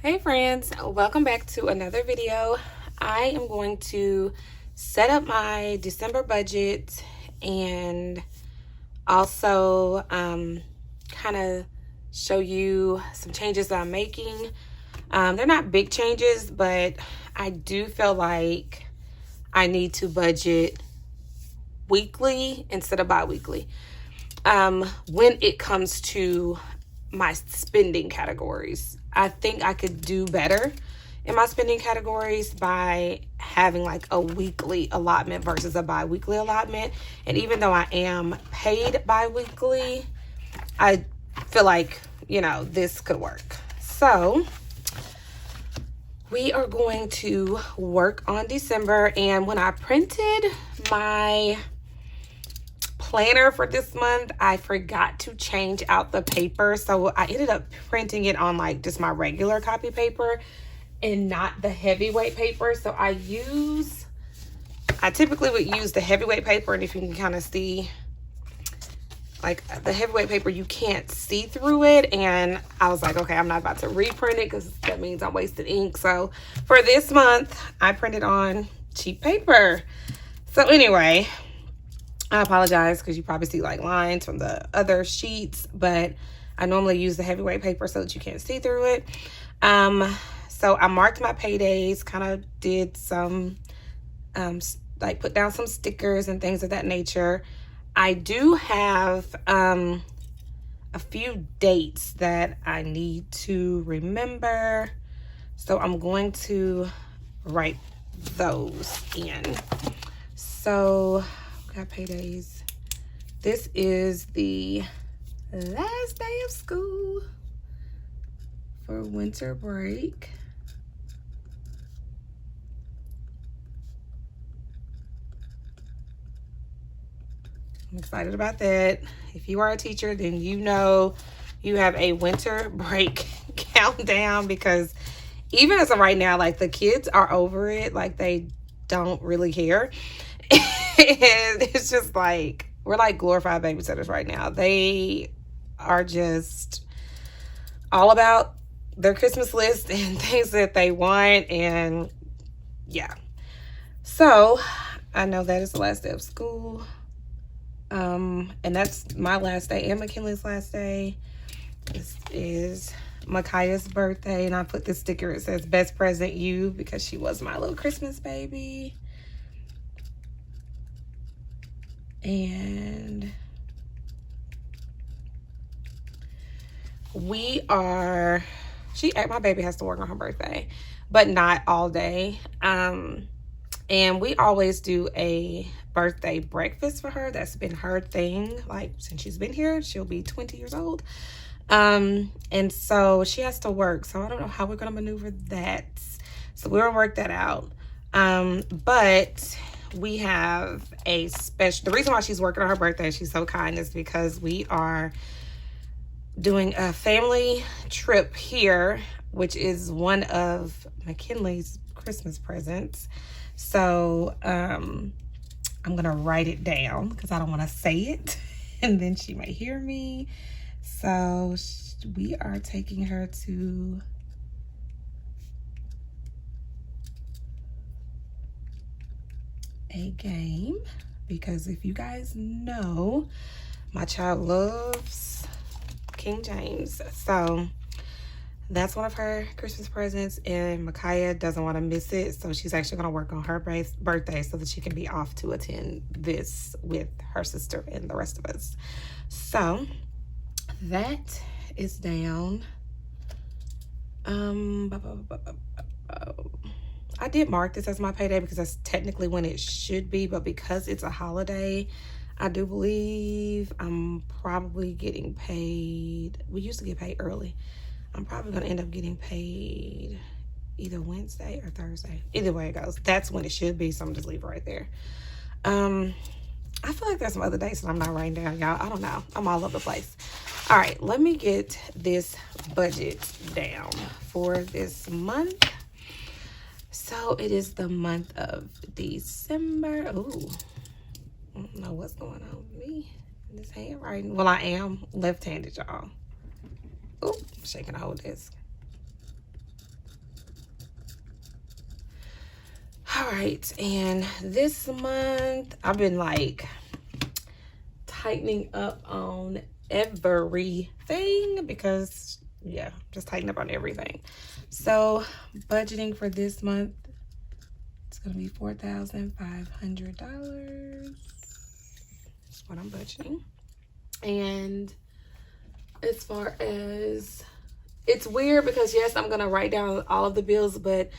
Hey friends, welcome back to another video. I am going to set up my December budget and also kind of show you some changes that I'm making. They're not big changes, but I do feel like I need to budget weekly instead of bi-weekly when it comes to my spending categories. I think I could do better in my spending categories by having like a weekly allotment versus a bi-weekly allotment. And even though I am paid bi-weekly, I feel like, this could work. So we are going to work on December. And when I printed my planner for this month, I forgot to change out the paper, so I ended up printing it on like just my regular copy paper and not the heavyweight paper. So I typically would use the heavyweight paper, and if you can kind of see, like the heavyweight paper, you can't see through it, and I was like, okay, I'm not about to reprint it because that means I'm wasting ink. So for this month, I printed on cheap paper. So anyway, I apologize because you probably see like lines from the other sheets, but I normally use the heavyweight paper so that you can't see through it. So I marked my paydays, kind of did some, like put down some stickers and things of that nature. I do have a few dates that I need to remember, so I'm going to write those in. So got paydays. This is the last day of school for winter break. I'm excited about that. If you are a teacher, then you know you have a winter break countdown, because even as of right now, like the kids are over it, like they don't really care. And it's just like, we're like glorified babysitters right now. They are just all about their Christmas list and things that they want. And yeah. So I know that is the last day of school. And that's my last day and McKinley's last day. This is Micaiah's birthday. And I put this sticker, it says best present you, because she was my little Christmas baby. And my baby has to work on her birthday, but not all day. And we always do a birthday breakfast for her. That's been her thing, like since she's been here. She'll be 20 years old. And so she has to work. So I don't know how we're gonna maneuver that. So we're gonna work that out. But we have a special, the reason why she's working on her birthday, she's so kind, is because we are doing a family trip here, which is one of McKinley's Christmas presents. So I'm gonna write it down because I don't want to say it and then she might hear me. So we are taking her to a game, because if you guys know, my child loves King James. So that's one of her Christmas presents, and Micaiah doesn't want to miss it. So she's actually going to work on her birthday so that she can be off to attend this with her sister and the rest of us. So that is down. I did mark this as my payday because that's technically when it should be, but because it's a holiday, I do believe I'm probably getting paid. We used to get paid early. I'm probably going to end up getting paid either Wednesday or Thursday. Either way it goes, that's when it should be, so I'm just leave it right there. I feel like there's some other dates that I'm not writing down, y'all. I don't know. I'm all over the place. All right, let me get this budget down for this month. So it is the month of December. Ooh, I don't know what's going on with me in this handwriting. Well, I am left-handed, y'all. Ooh, shaking the whole desk. right, and this month I've been like tightening up on everything because yeah, just tightening up on everything. So budgeting for this month, it's gonna be $4,500. That's what I'm budgeting. And as far as, it's weird because yes, I'm gonna write down all of the bills, but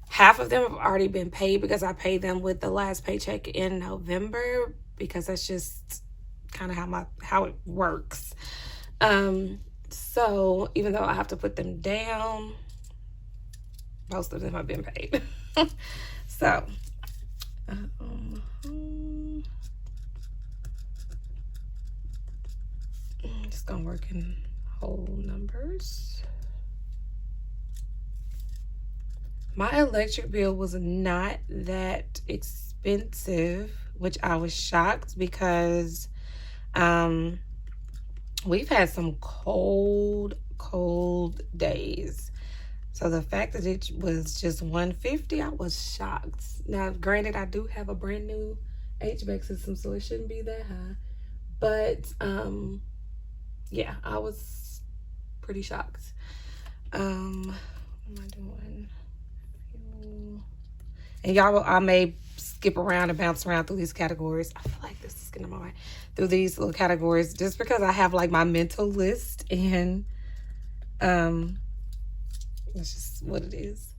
half of them have already been paid because I paid them with the last paycheck in November, because that's just kind of how it works. So even though I have to put them down, most of them have been paid. So I'm just gonna work in whole numbers. My electric bill was not that expensive, which I was shocked because we've had some cold days. So the fact that it was just $150, I was shocked. Now, granted, I do have a brand new HVAC system, so it shouldn't be that high. But yeah, I was pretty shocked. What am I doing? And y'all, I may skip around and bounce around through these categories. I feel like this is getting my way through these little categories just because I have like my mental list, and that's just what it is.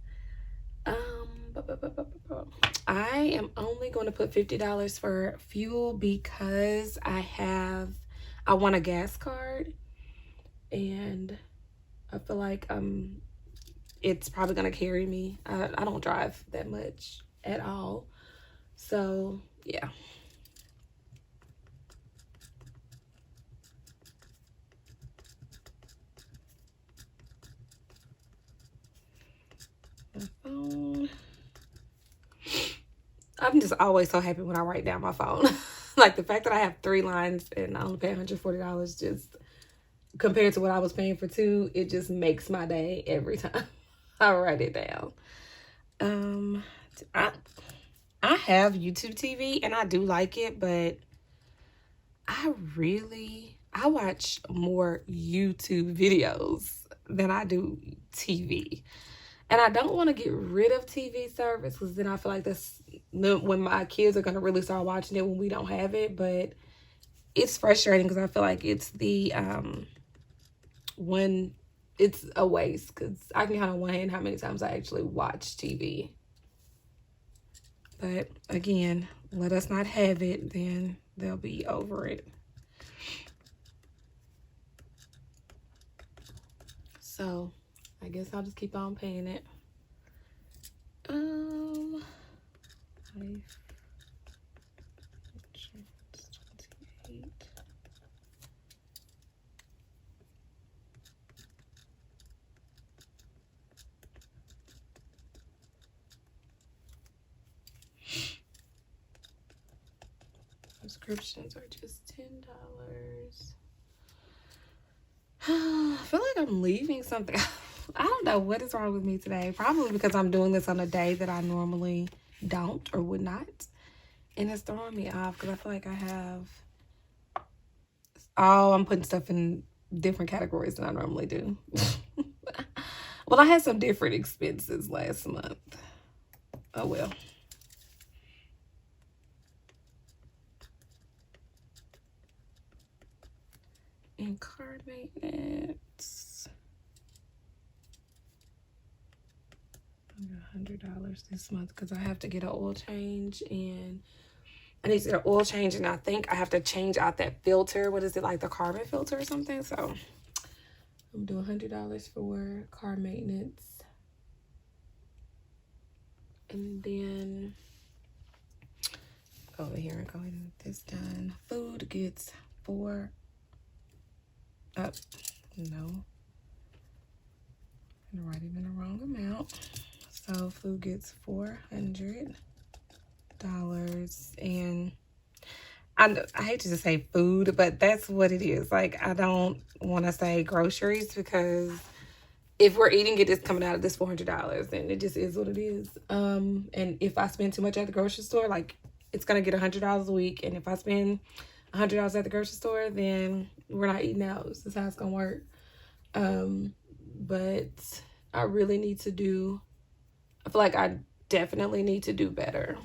I am only going to put $50 for fuel because I want a gas card, and I feel like it's probably gonna carry me. I don't drive that much at all, so yeah. My phone. I'm just always so happy when I write down my phone. Like the fact that I have 3 lines and I only pay $140, just compared to what I was paying for 2, it just makes my day every time I write it down. I have YouTube TV and I do like it, but I watch more YouTube videos than I do TV. And I don't want to get rid of TV service because then I feel like that's when my kids are going to really start watching it when we don't have it. But it's frustrating because I feel like it's when it's a waste, because I can count on one hand how many times I actually watch TV. But again, let us not have it, then they'll be over it. So I guess I'll just keep on paying it. Subscriptions are just $10. I feel like I'm leaving something. I don't know what is wrong with me today. Probably because I'm doing this on a day that I normally don't or would not. And it's throwing me off because I feel like I have... Oh, I'm putting stuff in different categories than I normally do. Well, I had some different expenses last month. Oh, well. And car maintenance. $100 this month because I have to get an oil change, and I need to get an oil change, and I think I have to change out that filter. What is it, like the carbon filter or something? So I'm doing $100 for car maintenance. And then over here and go ahead and get this done. Food gets 4. No. I'm writing it in the wrong amount. So food gets $400. And I hate to just say food, but that's what it is. Like, I don't want to say groceries because if we're eating it, it's coming out of this $400, and it just is what it is. And if I spend too much at the grocery store, like, it's gonna get $100 a week, and if I spend $100 at the grocery store, then we're not eating out. This is how it's gonna work. But I really need to do, I feel like I definitely need to do better,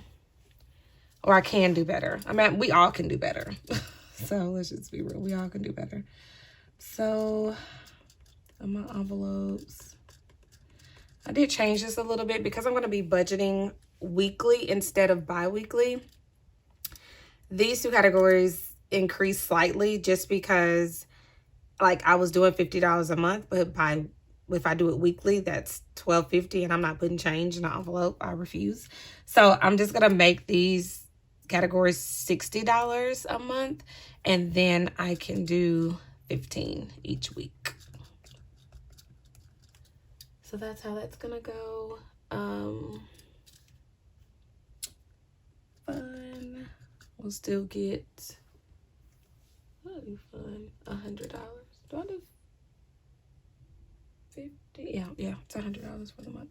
or I can do better. I mean, we all can do better. So let's just be real, we all can do better. So on my envelopes, I did change this a little bit because I'm going to be budgeting weekly instead of bi-weekly. These two categories increased slightly just because, like, I was doing $50 a month, but if I do it weekly, that's $12.50, and I'm not putting change in the envelope. I refuse. So I'm just going to make these categories $60 a month, and then I can do $15 each week. So that's how that's gonna go. Fun. We'll still get, I'll do fun, $100. Do I do 50? Yeah, it's $100 for the month.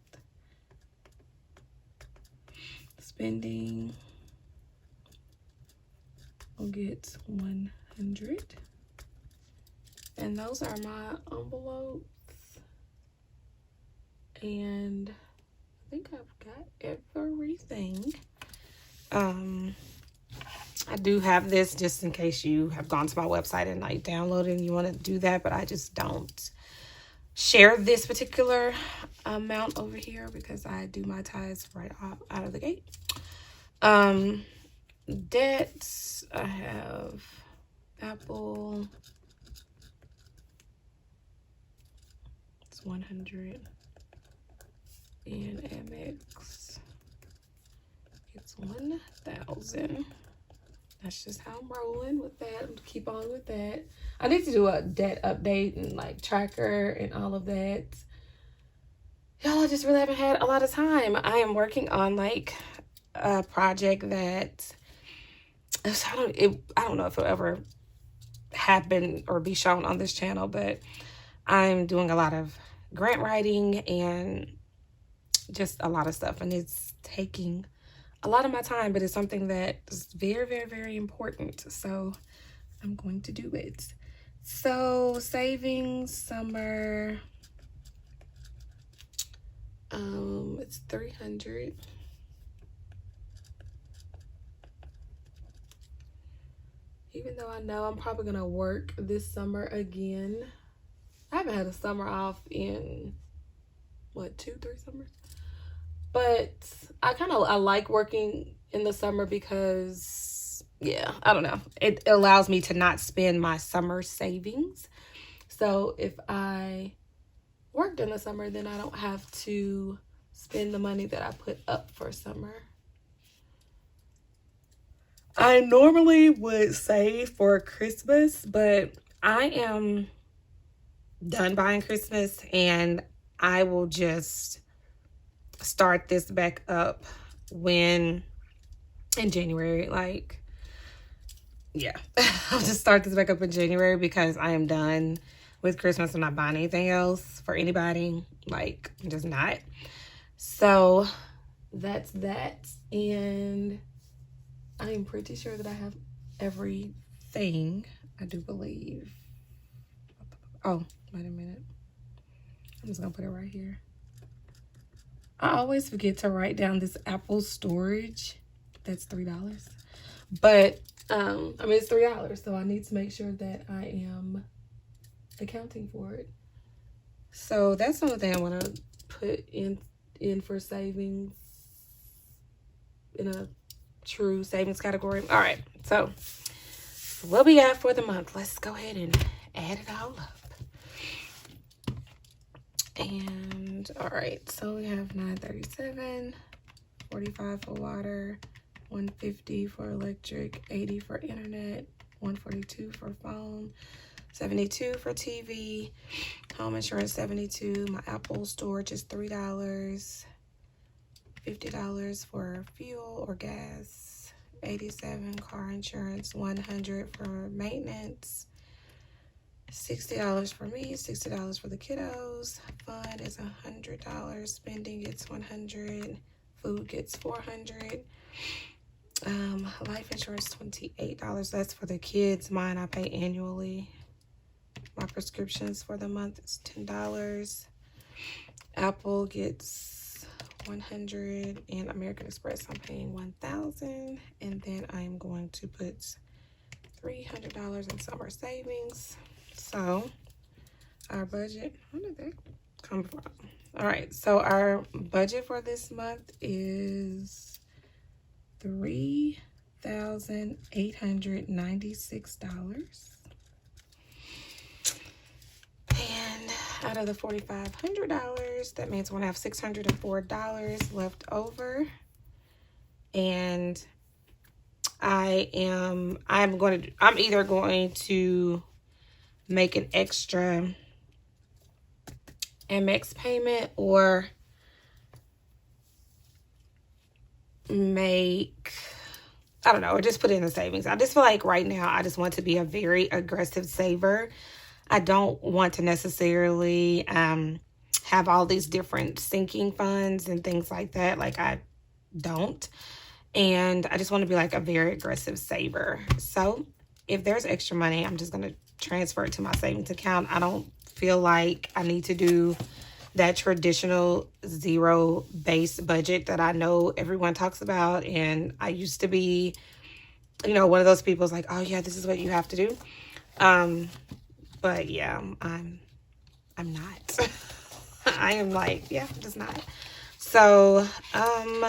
Spending, we'll get 100. And those are my envelopes. And I think I've got everything. I do have this just in case you have gone to my website and like downloaded and you want to do that, but I just don't share this particular amount over here because I do my ties right off out of the gate. Debts, I have Apple, it's 100, and Amex, it's 1,000. That's just how I'm rolling with that. Keep on with that. I need to do a debt update and like tracker and all of that. Y'all, I just really haven't had a lot of time. I am working on like a project that I don't know if it'll ever happen or be shown on this channel, but I'm doing a lot of grant writing and just a lot of stuff, and it's taking a lot of my time, but it's something that is very, very, very important. So I'm going to do it. So savings, summer, it's 300. Even though I know I'm probably gonna work this summer again. I haven't had a summer off in what, 2-3 summers? But I like working in the summer because, yeah, I don't know. It allows me to not spend my summer savings. So if I worked in the summer, then I don't have to spend the money that I put up for summer. I normally would save for Christmas, but I am done buying Christmas, and I will just start this back up in January. Like, yeah, I'll just start this back up in January because I am done with Christmas. I'm not buying anything else for anybody. Like, I'm just not. So that's that. And I am pretty sure that I have everything, I do believe. Oh, wait a minute. I'm just gonna put it right here. I always forget to write down this Apple storage. That's $3. But, I mean, it's $3, so I need to make sure that I am accounting for it. So that's the only thing I want to put in for savings, in a true savings category. All right, so what we got for the month? Let's go ahead and add it all up. And all right, so we have $937, $45 for water, $150 for electric, $80 for internet, $142 for phone, $72 for TV, home insurance $72, my Apple storage is $3, $50 for fuel or gas, $87 car insurance, $100 for maintenance, $60 for me, $60 for the kiddos. Fun is $100. Spending gets $100. Food gets $400. Life insurance $28. That's for the kids. Mine I pay annually. My prescriptions for the month is $10. Apple gets $100, and American Express I'm paying $1,000. And then I'm going to put $300 in summer savings. So our budget, where did that come from? All right, so our budget for this month is $3,896. And out of the $4,500, that means we're gonna have $604 left over. And I'm either going to make an extra Amex payment or I don't know, or just put it in the savings. I just feel like right now I just want to be a very aggressive saver. I don't want to necessarily have all these different sinking funds and things like that. Like, I don't. And I just want to be like a very aggressive saver. So if there's extra money, I'm just going to transfer it to my savings account. I don't feel like I need to do that traditional zero-based budget that I know everyone talks about. And I used to be, one of those people who's like, oh yeah, this is what you have to do. But yeah, I'm not. I am like, yeah, I'm just not. So, I'm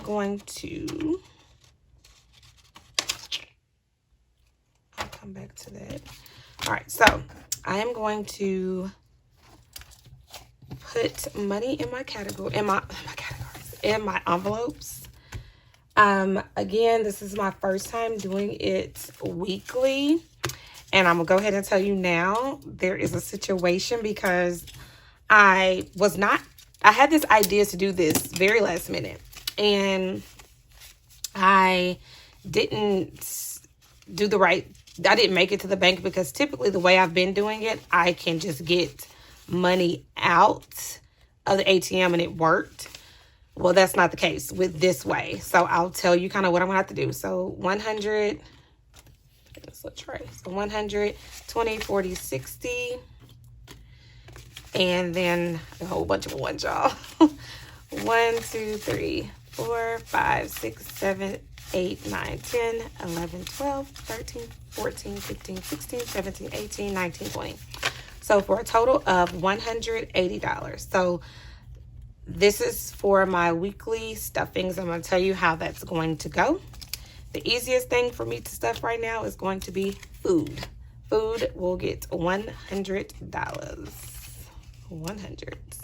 going to, I'll come back to that. All right, so I am going to put money in my category, in my envelopes. Again, this is my first time doing it weekly. And I'm gonna go ahead and tell you now, there is a situation because I had this idea to do this very last minute. And I didn't make it to the bank because typically the way I've been doing it, I can just get money out of the ATM and it worked. Well, that's not the case with this way. So I'll tell you kind of what I'm gonna have to do. So 100, let's try. So 100, 20, 40, 60. And then a whole bunch of ones, y'all. 1, 2, 3, 4, 5, 6, 7, 8, 9, 10, 11, 12, 13, 14, 15, 16, 17, 18, 19, 20. So for a total of $180. So this is for my weekly stuffings. I'm going to tell you how that's going to go. The easiest thing for me to stuff right now is going to be food. Food will get $100. 100. It's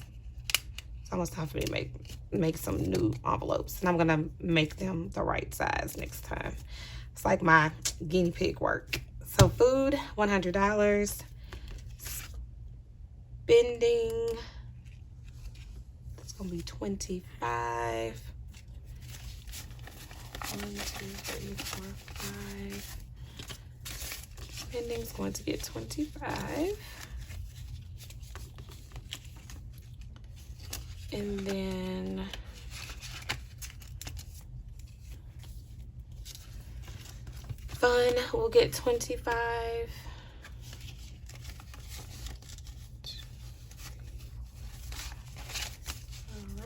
almost time for me to make some new envelopes, and I'm gonna make them the right size next time. It's like my guinea pig work. So food, $100. Spending, that's gonna be $25. 1, 2, 3, 4, 5. Spending is going to get $25. And then fun will get $25. All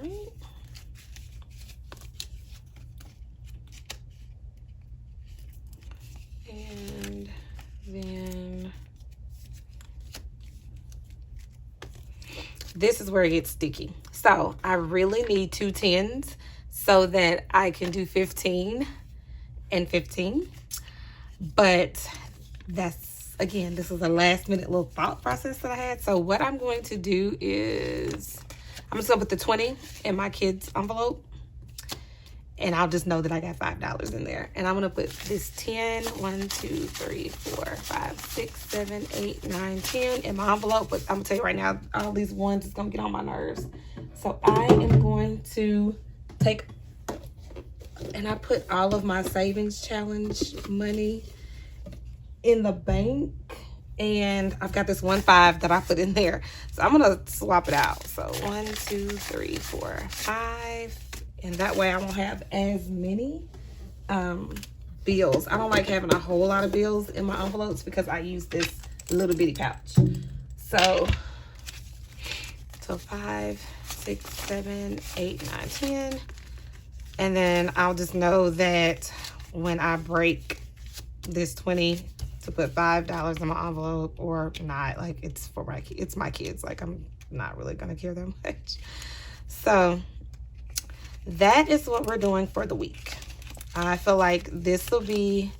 right. And then this is where it gets sticky. So I really need 2 10s so that I can do 15 and 15. But that's, again, this is a last minute little thought process that I had. So what I'm going to do is I'm just gonna put the 20 in my kids' envelope. And I'll just know that I got $5 in there. And I'm gonna put this 10, 1, 2, 3, 4, 5, 6, 7, 8, 9, 10 in my envelope. But I'm gonna tell you right now, all these ones is gonna get on my nerves. So I am going to take, and I put all of my savings challenge money in the bank. And I've got this 1 5 that I put in there. So I'm gonna swap it out. So 1, 2, 3, 4, 5. And that way I won't have as many bills. I don't like having a whole lot of bills in my envelopes because I use this little bitty pouch. So 5, 6, 7, 8, 9, 10. And then I'll just know that when I break this 20 to put $5 in my envelope or not, like it's for my kids. Like I'm not really gonna care that much. So that is what we're doing for the week. I feel like this will be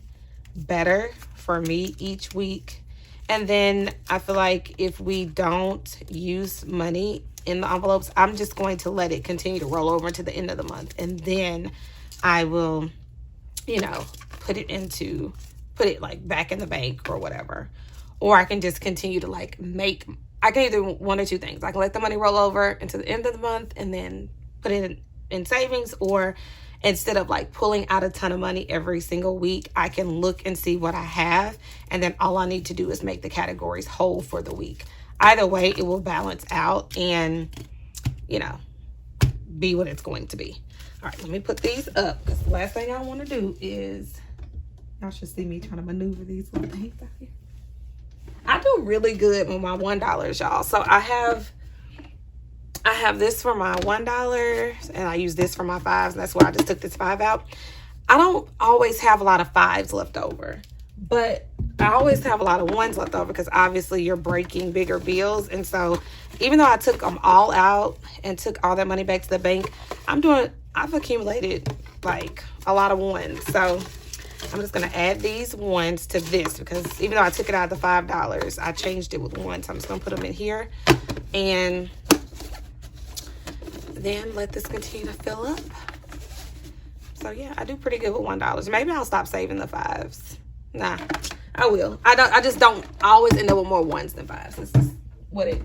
better for me each week. And then I feel like if we don't use money in the envelopes, I'm just going to let it continue to roll over to the end of the month. And then I will, you know, put it like back in the bank or whatever. Or I can just continue to like I can either one or two things. I can let the money roll over into the end of the month and then put it in savings, or instead of like pulling out a ton of money every single week, I can look and see what I have, and then all I need to do is make the categories whole for the week. Either way, it will balance out and, you know, be what it's going to be. All right, let me put these up, because the last thing I want to do is, y'all should see me trying to maneuver these little things out here. I do really good with my $1, y'all. So I have this for my $1 and I use this for my 5s. And that's why I just took this 5 out. I don't always have a lot of 5s left over, but I always have a lot of 1s left over because obviously you're breaking bigger bills. And so even though I took them all out and took all that money back to the bank, I've accumulated like a lot of 1s. So I'm just going to add these 1s to this, because even though I took it out of the $5, I changed it with 1. So I'm just going to put them in here and then let this continue to fill up. So yeah, I do pretty good with $1. Maybe I'll stop saving the 5s. Nah, I will. I just don't always end up with more 1s than 5s. This is what it,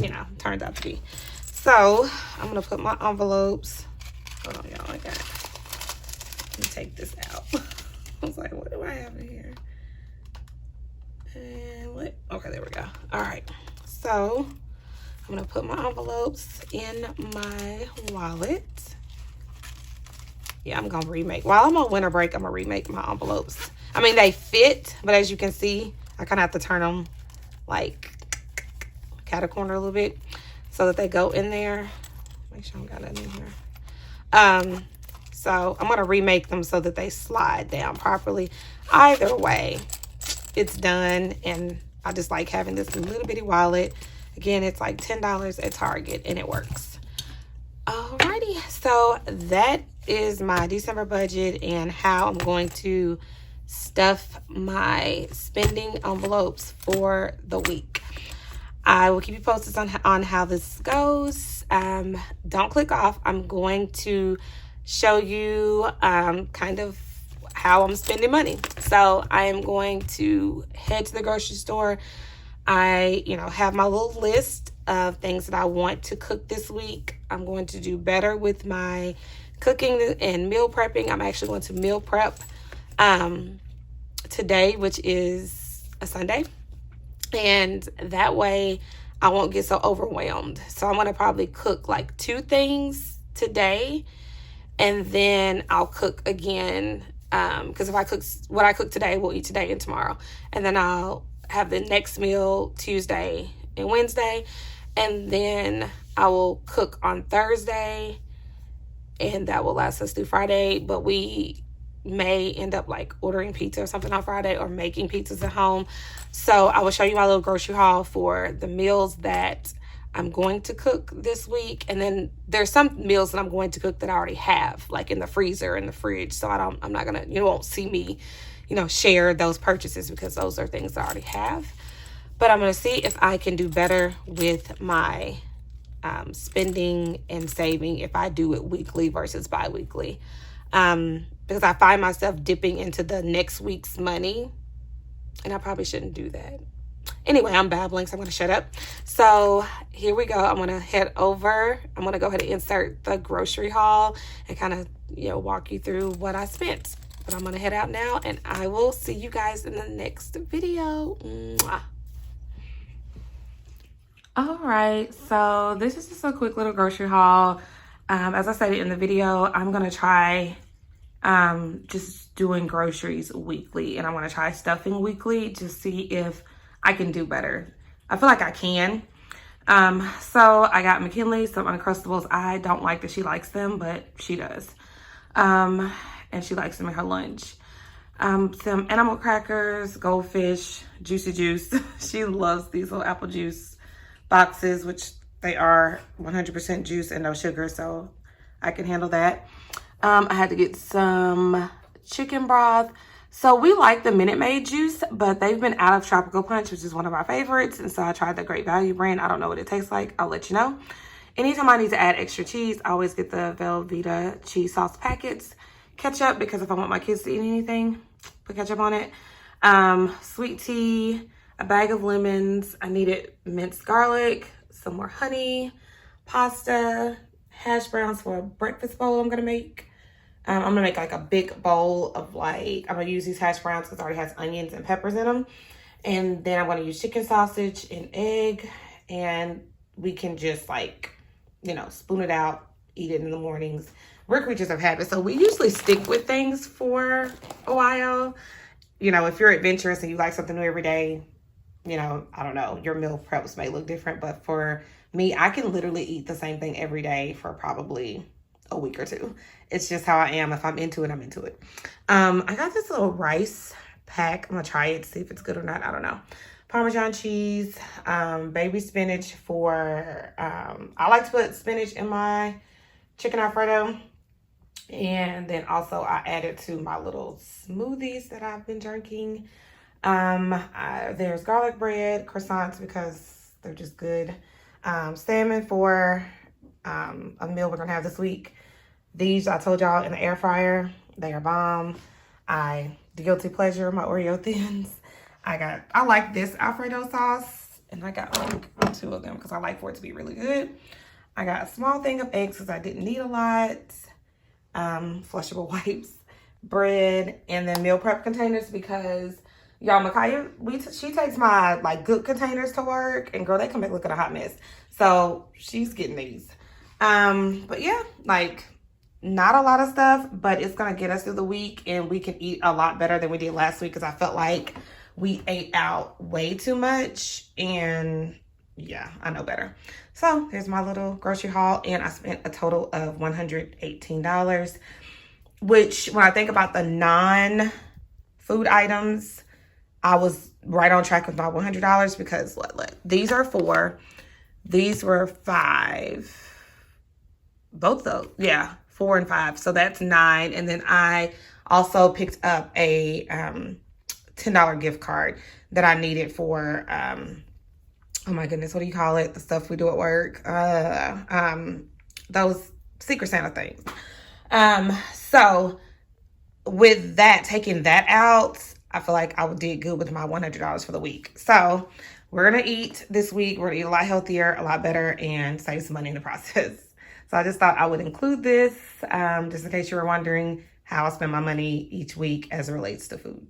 you know, turns out to be. So I'm gonna put my envelopes. Hold on, y'all. Let me take this out. I was like, what do I have in here? And what? Okay, there we go. All right. So I'm gonna put my envelopes in my wallet. Yeah, I'm gonna remake. While I'm on winter break, I'm gonna remake my envelopes. I mean, they fit, but as you can see, I kind of have to turn them like cat a corner a little bit so that they go in there. Make sure I don't got nothing in here. So I'm gonna remake them so that they slide down properly. Either way, it's done, and I just like having this little bitty wallet. Again, it's like $10 at Target, and it works. Alrighty, so that is my December budget and how I'm going to stuff my spending envelopes for the week. I will keep you posted on how this goes. Don't click off. I'm going to show you kind of how I'm spending money. So I am going to head to the grocery store. I, have my little list of things that I want to cook this week. I'm going to do better with my cooking and meal prepping. I'm actually going to meal prep today, which is a Sunday. And that way I won't get so overwhelmed. So I'm going to probably cook like 2 things today, and then I'll cook again. Because if I cook what I cook today, we'll eat today and tomorrow. And then I'll have the next meal Tuesday and Wednesday. And then I will cook on Thursday, and that will last us through Friday. But we may end up like ordering pizza or something on Friday, or making pizzas at home. So I will show you my little grocery haul for the meals that I'm going to cook this week. And then there's some meals that I'm going to cook that I already have, like in the freezer and the fridge. So I'm not gonna, you won't see me, share those purchases, because those are things that I already have. But I'm gonna see if I can do better with my spending and saving if I do it weekly versus bi-weekly. Because I find myself dipping into the next week's money, and I probably shouldn't do that. Anyway, I'm babbling, so I'm going to shut up. So here we go. I'm going to head over. I'm going to go ahead and insert the grocery haul and kind of, walk you through what I spent. But I'm gonna head out now, and I will see you guys in the next video. Mwah. All right, so this is just a quick little grocery haul. As I stated in the video, I'm gonna try just doing groceries weekly, and I'm gonna try stuffing weekly to see if I can do better. I feel like I can. So I got McKinley some Uncrustables. I don't like that she likes them, but she does. And she likes them in her lunch. Some animal crackers, Goldfish, Juicy Juice. She loves these little apple juice boxes, which they are 100% juice and no sugar, so I can handle that. I had to get some chicken broth. So we like the Minute Maid juice, but they've been out of Tropical Punch, which is one of my favorites. And so I tried the Great Value brand. I don't know what it tastes like. I'll let you know. Anytime I need to add extra cheese, I always get the Velveeta cheese sauce packets. Ketchup, because if I want my kids to eat anything, put ketchup on it. Sweet tea, a bag of lemons. I needed minced garlic, some more honey, pasta, hash browns for a breakfast bowl I'm gonna make. I'm gonna make like a big bowl of I'm gonna use these hash browns because it already has onions and peppers in them. And then I'm gonna use chicken sausage and egg, and we can just spoon it out, eat it in the mornings. We're creatures of habit, so we usually stick with things for a while. If you're adventurous and you like something new every day, I don't know, your meal preps may look different, but for me, I can literally eat the same thing every day for probably a week or two. It's just how I am. If I'm into it, I'm into it. I got this little rice pack. I'm gonna try it, see if it's good or not. I don't know. Parmesan cheese, baby spinach for, I like to put spinach in my chicken Alfredo. And then also I added to my little smoothies that I've been drinking. There's garlic bread, croissants because they're just good. Salmon for a meal we're gonna have this week. These I told y'all in the air fryer, they are bomb. The guilty pleasure, my Oreo thins. I like this Alfredo sauce, and I got like 2 of them because I like for it to be really good. I got a small thing of eggs because I didn't need a lot. Flushable wipes, bread, and then meal prep containers because y'all, Micaiah, she takes my good containers to work, and girl, they come back looking a hot mess. So she's getting these. But yeah, not a lot of stuff, but it's gonna get us through the week, and we can eat a lot better than we did last week because I felt like we ate out way too much, and yeah, I know better. So here's my little grocery haul, and I spent a total of $118, which when I think about the non-food items, I was right on track with my $100 because these are 4, these were 5, both those, yeah, 4 and 5, so that's 9. And then I also picked up a $10 gift card that I needed for oh my goodness, what do you call it? The stuff we do at work. Those Secret Santa things. So with that, taking that out, I feel like I did good with my $100 for the week. So we're going to eat this week. We're going to eat a lot healthier, a lot better, and save some money in the process. So I just thought I would include this just in case you were wondering how I spend my money each week as it relates to food.